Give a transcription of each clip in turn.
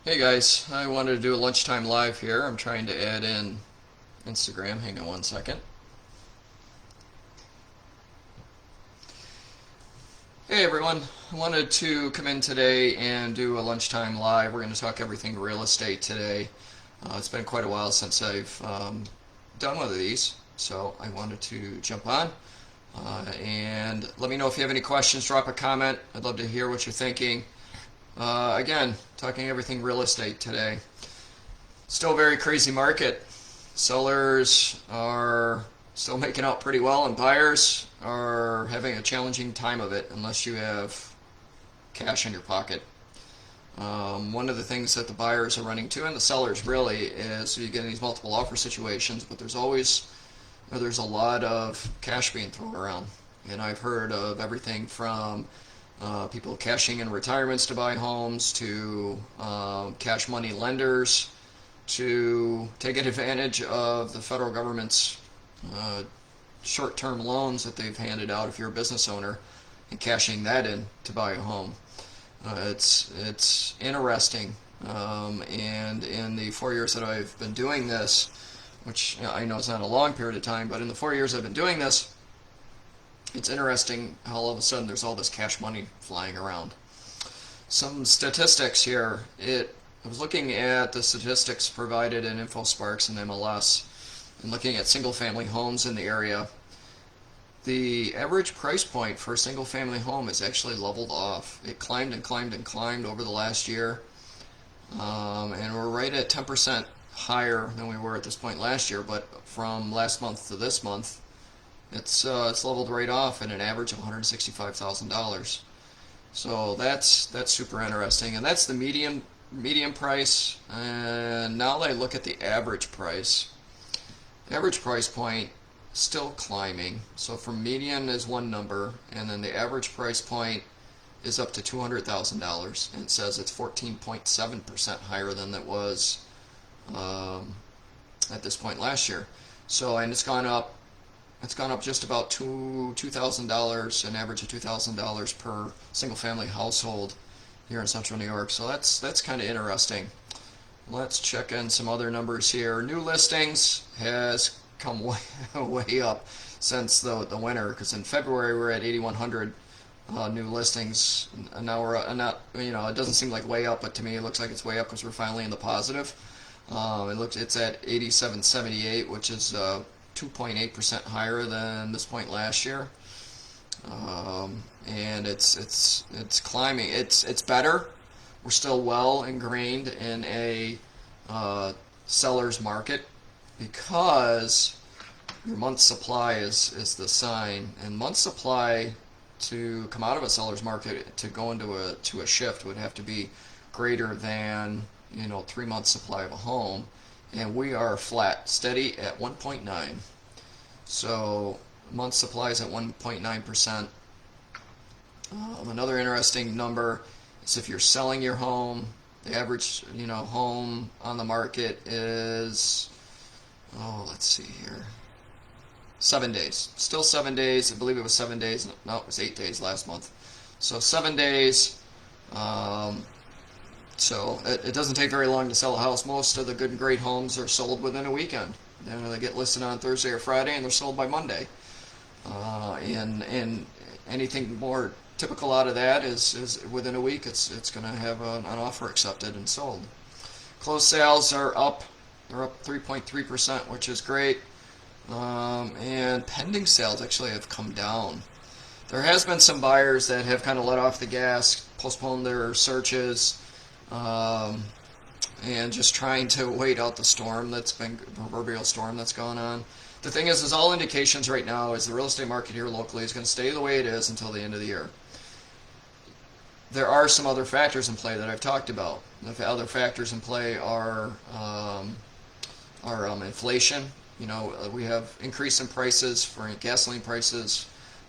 Hey guys, I wanted to do a lunchtime live here. I'm trying to add in Instagram. Hang on one second. Hey everyone, I wanted to come in today and do a lunchtime live. We're going to talk everything real estate today. It's been quite a while since I've done one of these, so I wanted to jump on. And let me know if you have any questions. Drop a comment. I'd love to hear what you're thinking. Again, talking everything real estate today. Still a very crazy market. Sellers are still making out pretty well, and buyers are having a challenging time of it unless you have cash in your pocket. One of the things that the buyers are running to, and the sellers really, is you get in these multiple offer situations, but there's a lot of cash being thrown around. And I've heard of everything from people cashing in retirements to buy homes to cash money lenders to taking advantage of the federal government's short-term loans that they've handed out if you're a business owner and cashing that in to buy a home. It's interesting, and in the 4 years that I've been doing this, which I know is not a long period of time, but in the 4 years I've been doing this, it's interesting how all of a sudden there's all this cash money flying around. Some statistics here. I was looking at the statistics provided in InfoSparks and MLS and looking at single family homes in the area. The average price point for a single family home is actually leveled off. It climbed and climbed and climbed over the last year, and we're right at 10% higher than we were at this point last year, but from last month to this month, it's leveled right off at an average of $165,000. So that's super interesting, and that's the median price. And now that I look at the average price point still climbing. So from median is one number, and then the average price point is up to $200,000, and it says it's 14.7% higher than it was at this point last year. So, and it's gone up just about $2,000, an average of $2,000 per single-family household here in Central New York. So that's kind of interesting. Let's check in some other numbers here. New listings has come way up since the winter, because in February we were at 8,100 new listings, and now we're not, it doesn't seem like way up, but to me it looks like it's way up because we're finally in the positive. It's at 8,778, which is 2.8% higher than this point last year, and it's climbing. It's better. We're still well ingrained in a seller's market because your month supply is the sign, and month supply to come out of a seller's market to go into a shift would have to be greater than 3 month supply of a home, and we are flat, steady at 1.9. So month supply is at 1.9%. Another interesting number is if you're selling your home, the average home on the market is, let's see here, 7 days. Still 7 days. I believe it was 7 days. No, it was 8 days last month. So 7 days. So it doesn't take very long to sell a house. Most of the good and great homes are sold within a weekend. They get listed on Thursday or Friday, and they're sold by Monday. And anything more typical out of that is within a week, it's going to have an offer accepted and sold. Closed sales are up. They're up 3.3%, which is great. And pending sales actually have come down. There has been some buyers that have kind of let off the gas, postponed their searches, and just trying to wait out the storm proverbial storm that's gone on. The thing is all indications right now is the real estate market here locally is going to stay the way it is until the end of the year. There are some other factors in play that I've talked about. The other factors in play are inflation. We have increase in prices for gasoline prices,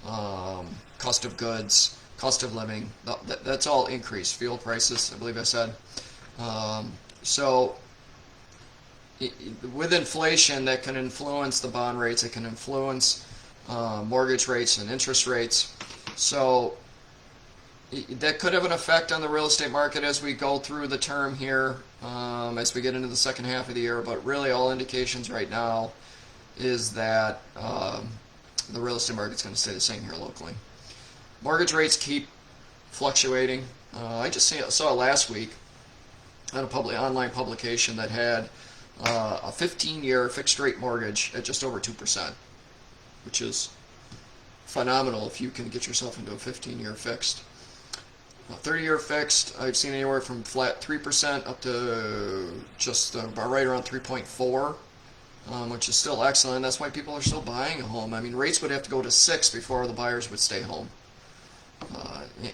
cost of goods, cost of living. That's all increased. Fuel prices, I believe I said. So with inflation, that can influence the bond rates. It can influence mortgage rates and interest rates. So that could have an effect on the real estate market as we go through the term here, as we get into the second half of the year. But really, all indications right now is that the real estate market's going to stay the same here locally. Mortgage rates keep fluctuating. I just saw last week on a online publication that had a 15-year fixed rate mortgage at just over 2%, which is phenomenal if you can get yourself into a 15-year fixed. 30-year fixed, I've seen anywhere from flat 3% up to just about right around 3.4, which is still excellent. That's why people are still buying a home. I mean, rates would have to go to 6 before the buyers would stay home.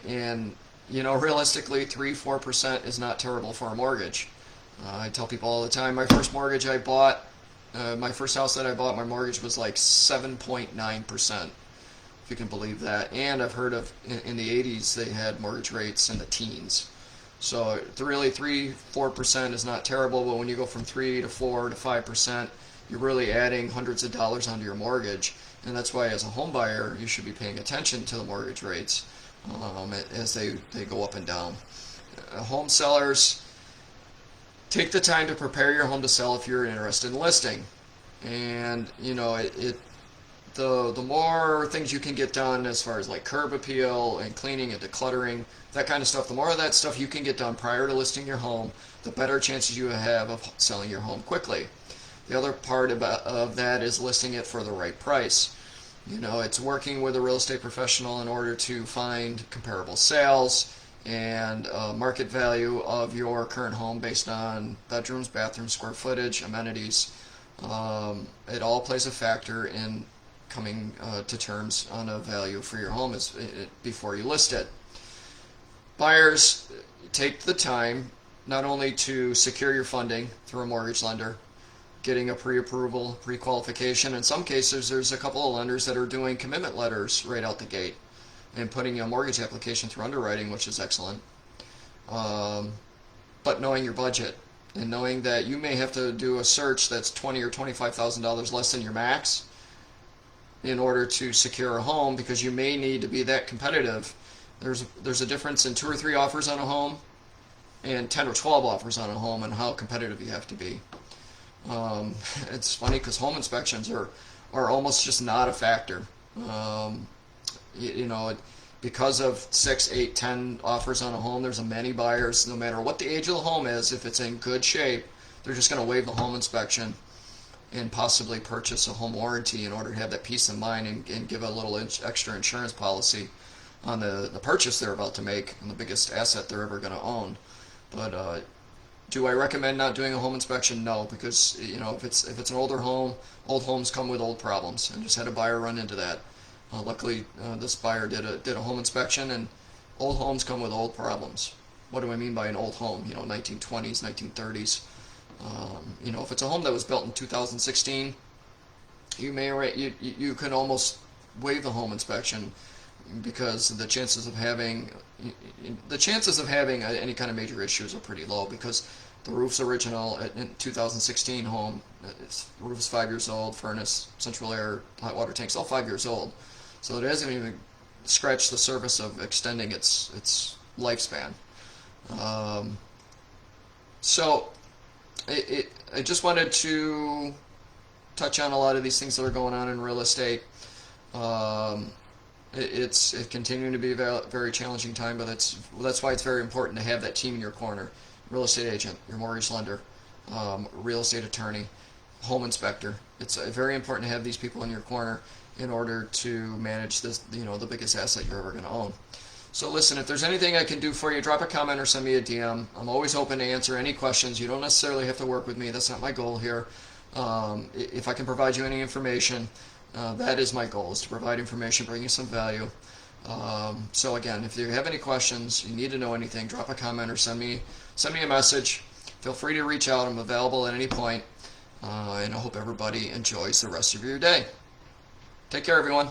And realistically, 3-4% is not terrible for a mortgage. I tell people all the time, my first mortgage I bought, my first house that I bought, my mortgage was like 7.9%. If you can believe that. And I've heard of in the 80s they had mortgage rates in the teens. So really 3-4% is not terrible, but when you go from 3 to 4 to 5%, you're really adding hundreds of dollars onto your mortgage. And that's why as a home buyer you should be paying attention to the mortgage rates as they go up and down. Home sellers, take the time to prepare your home to sell if you're interested in listing. And the more things you can get done as far as like curb appeal and cleaning and decluttering, that kind of stuff, the more of that stuff you can get done prior to listing your home, the better chances you have of selling your home quickly. The other part of that is listing it for the right price. It's working with a real estate professional in order to find comparable sales and market value of your current home based on bedrooms, bathrooms, square footage, amenities. It all plays a factor in coming to terms on a value for your home before you list it. Buyers, take the time not only to secure your funding through a mortgage lender, getting a pre-approval, pre-qualification. In some cases, there's a couple of lenders that are doing commitment letters right out the gate and putting a mortgage application through underwriting, which is excellent. But knowing your budget and knowing that you may have to do a search that's $20,000 or $25,000 less than your max in order to secure a home, because you may need to be that competitive. There's a difference in 2 or 3 offers on a home and 10 or 12 offers on a home and how competitive you have to be. It's funny because home inspections are almost just not a factor. Because of 6, 8, 10 offers on a home, there's many buyers, no matter what the age of the home is, if it's in good shape, they're just going to waive the home inspection and possibly purchase a home warranty in order to have that peace of mind and give a little extra insurance policy on the purchase they're about to make and the biggest asset they're ever going to own. But do I recommend not doing a home inspection? No, because if it's an older home, old homes come with old problems. I just had a buyer run into that. Luckily, this buyer did a home inspection, and old homes come with old problems. What do I mean by an old home? 1920s, 1930s. If it's a home that was built in 2016, you can almost waive the home inspection because the chances of having any kind of major issues are pretty low, because the roof's original in 2016 home. The roof is 5 years old, furnace, central air, hot water tanks, all 5 years old. So it hasn't even scratched the surface of extending its lifespan. I just wanted to touch on a lot of these things that are going on in real estate. It's continuing to be a very challenging time, but that's why it's very important to have that team in your corner: real estate agent, your mortgage lender, real estate attorney, home inspector. It's very important to have these people in your corner in order to manage this, the biggest asset you're ever going to own. So listen, if there's anything I can do for you, drop a comment or send me a DM. I'm always open to answer any questions. You don't necessarily have to work with me. That's not my goal here. If I can provide you any information, that is my goal, is to provide information, bring you some value. So again, if you have any questions, you need to know anything, drop a comment or send me a message. Feel free to reach out. I'm available at any point. And I hope everybody enjoys the rest of your day. Take care, everyone.